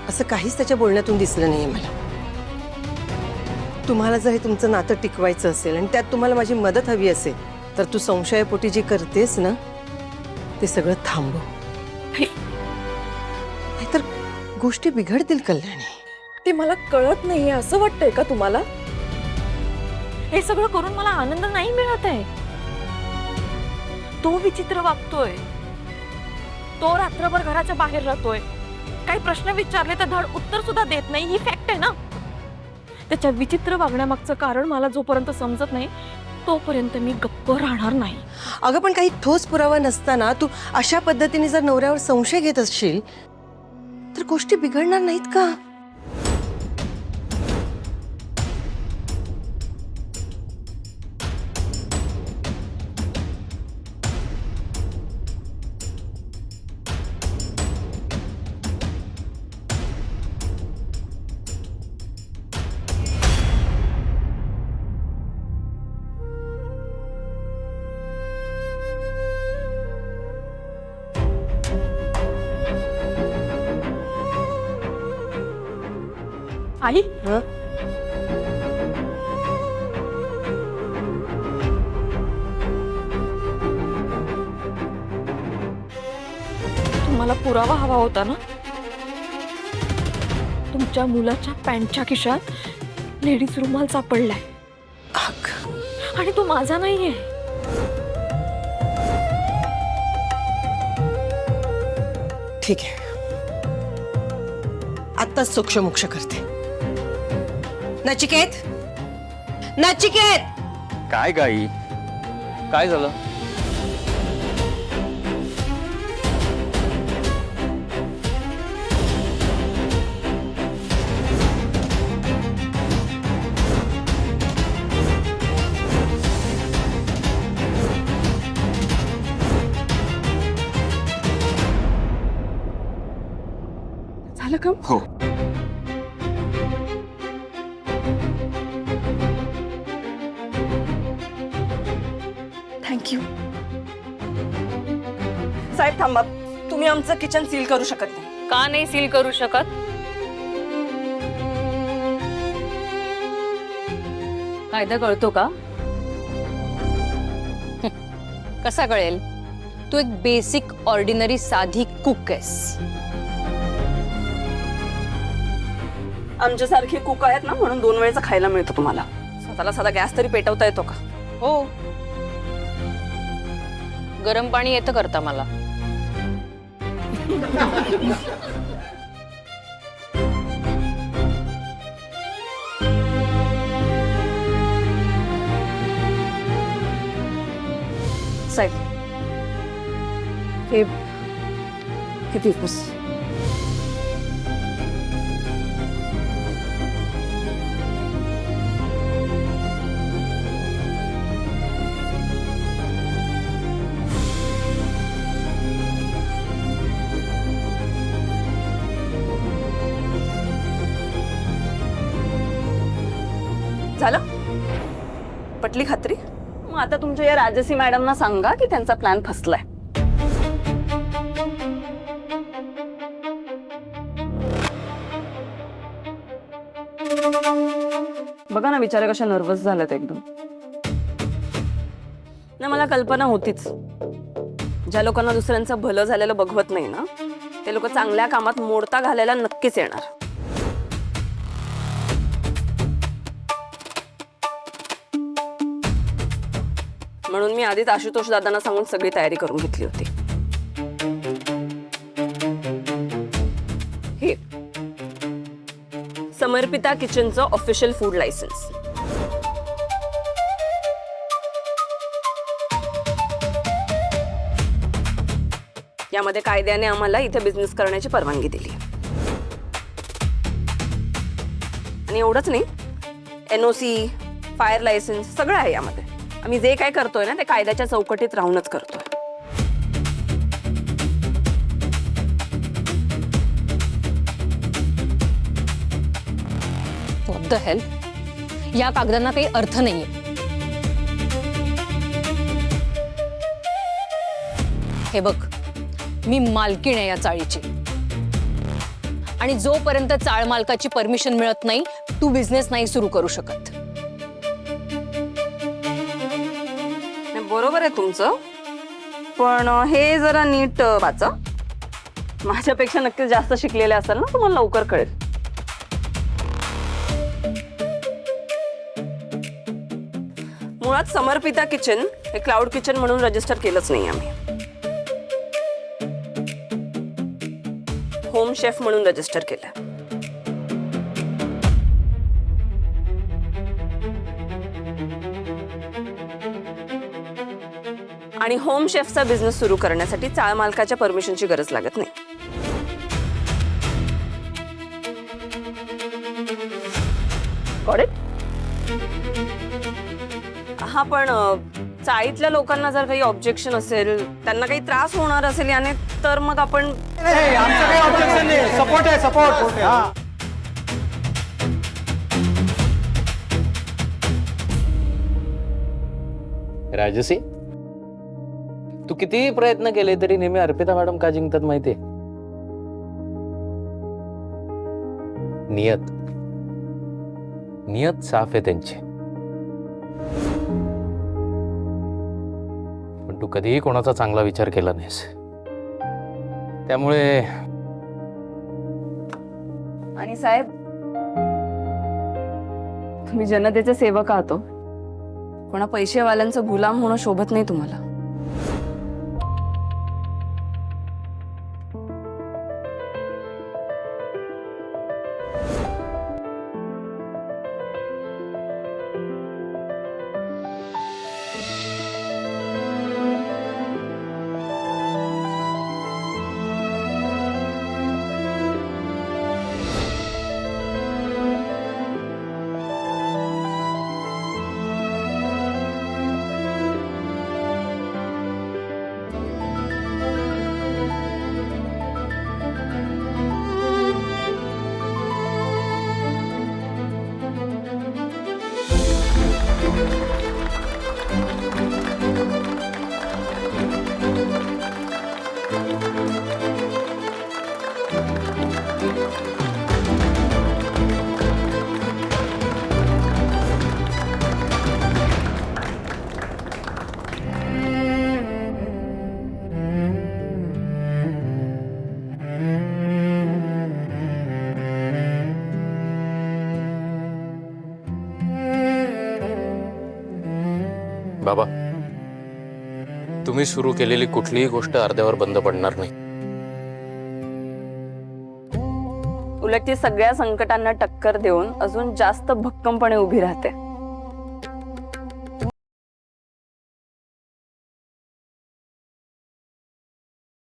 असं काहीच त्याच्या बोलण्यातून दिसलं नाहीये मला. तुम्हाला जर हे तुमचं नातं टिकवायचं असेल आणि त्यात तुम्हाला माझी मदत हवी असेल तर तू संशयापोटी जी करतेस ना ते सगळं थांबव. नाहीतर गोष्टी बिघडतील कल्याणी. ते मला कळत नाहीये असं वाटतंय का तुम्हाला? हे सगळं करून मला आनंद नाही मिळत आहे. तो विचित्र वागतोय, तो रात्रभर घराच्या बाहेर राहतोय, काही प्रश्न विचारले तर धड उत्तर सुद्धा देत नाही. ही फॅक्ट आहे ना. त्याच्या विचित्र वागण्यामागचं कारण मला जोपर्यंत समजत नाही तोपर्यंत मी गप्प राहणार नाही. अगं पण काही ठोस पुरावा नसताना तू अशा पद्धतीने जर नवऱ्यावर संशय घेत असशील तर गोष्टी बिघडणार नाहीत का? आई, हं? तुम्हाला पुरावा हवा होता ना? तुमच्या मुलाच्या पॅन्टच्या खिशात लेडीज रुमाल सापडलाय अगं, आणि तो माझा नाहीये. ठीक आहे, आत्ताच सोक्षमोक्ष करते. नचिकेत, नचिकेत. काय गाई, काय झालं? झालं का? हो. थँक्यू. साहेब थांबा, तुम्ही आमचं किचन सील करू शकत नाही. का नाही सील करू शकत? कायदा कळतो का? कसा कळेल? तू एक बेसिक ऑर्डिनरी साधी कुक आहेस. आमच्यासारखे कुक आहेत ना म्हणून 2 वेळेचं खायला मिळतं तुम्हाला. स्वतःला साधा गॅस तरी पेटवता येतो का? हो, गरम पाणी येतं करता मला. साहेब हे किती बस. झालं? पटली खात्री? मग आता तुमच्या या राजसी मॅडमना सांगा की त्यांचा प्लॅन फसलाय. बघा ना बिचारे कशा नर्वस झाल्यात एकदम. ना मला कल्पना होतीच, ज्या लोकांना दुसऱ्यांचं भलं झालेलं बघवत नाही ना ते लोक चांगल्या कामात मोडता घालायला नक्कीच येणार. म्हणून मी आधीच आशुतोष दादांना सांगून सगळी तयारी करून घेतली होती. हे समर्पिता किचनचं ऑफिशियल फूड लायसन्स. यामध्ये कायद्याने आम्हाला इथे बिझनेस करण्याची परवानगी दिली. आणि एवढंच नाही, NOC, फायर लायसन्स सगळं आहे यामध्ये. आम्ही जे काय करतोय ना ते कायद्याच्या चौकटीत राहूनच करतोय. What the hell? या कागदांना काही अर्थ नाहीये. हे बघ, मी मालकीण आहे या चाळीची आणि जोपर्यंत चाळ मालकाची परमिशन मिळत नाही तू बिझनेस नाही सुरू करू शकत. बरोबर आहे तुमचं, पण हे जरा नीट वाचा. माझ्यापेक्षा नक्कीच जास्त शिकलेले असाल ना, तुम्हाला लवकर कळेल. मुळात समर्पिता किचन हे क्लाउड किचन म्हणून रजिस्टर केलंच नाही आम्ही. होम शेफ म्हणून रजिस्टर केलं. आणि होम शेफचा बिझनेस सुरू करण्यासाठी चाळ मालकाच्या परमिशनची गरज लागत नाही. Got it? हा, पण चाळीतल्या लोकांना जर काही ऑब्जेक्शन असेल, त्यांना काही त्रास होणार असेल याने, तर मग आपण आमचं काही ऑब्जेक्शन नाही. सपोर्ट आहे, सपोर्ट. हा. राजसी, तू कितीही प्रयत्न केले तरी नेहमी अर्पिता मॅडम का जिंकतात माहितीये? नियत नियत साफ आहे त्यांची. पण तू कधीही कोणाचा चांगला विचार केला नाहीस, त्यामुळे. आणि साहेब, तुम्ही जनतेचे सेवक आहात हो. कोणा पैसेवाल्यांचं गुलाम होणं शोभत नाही तुम्हाला. बाबा, तुम्ही सुरू केलेली कुठलीही गोष्ट अर्ध्यावर बंद पडणार नाही. उलट ती सगळ्या संकटांना टक्कर देऊन अजून जास्त भक्कमपणे उभी राहते.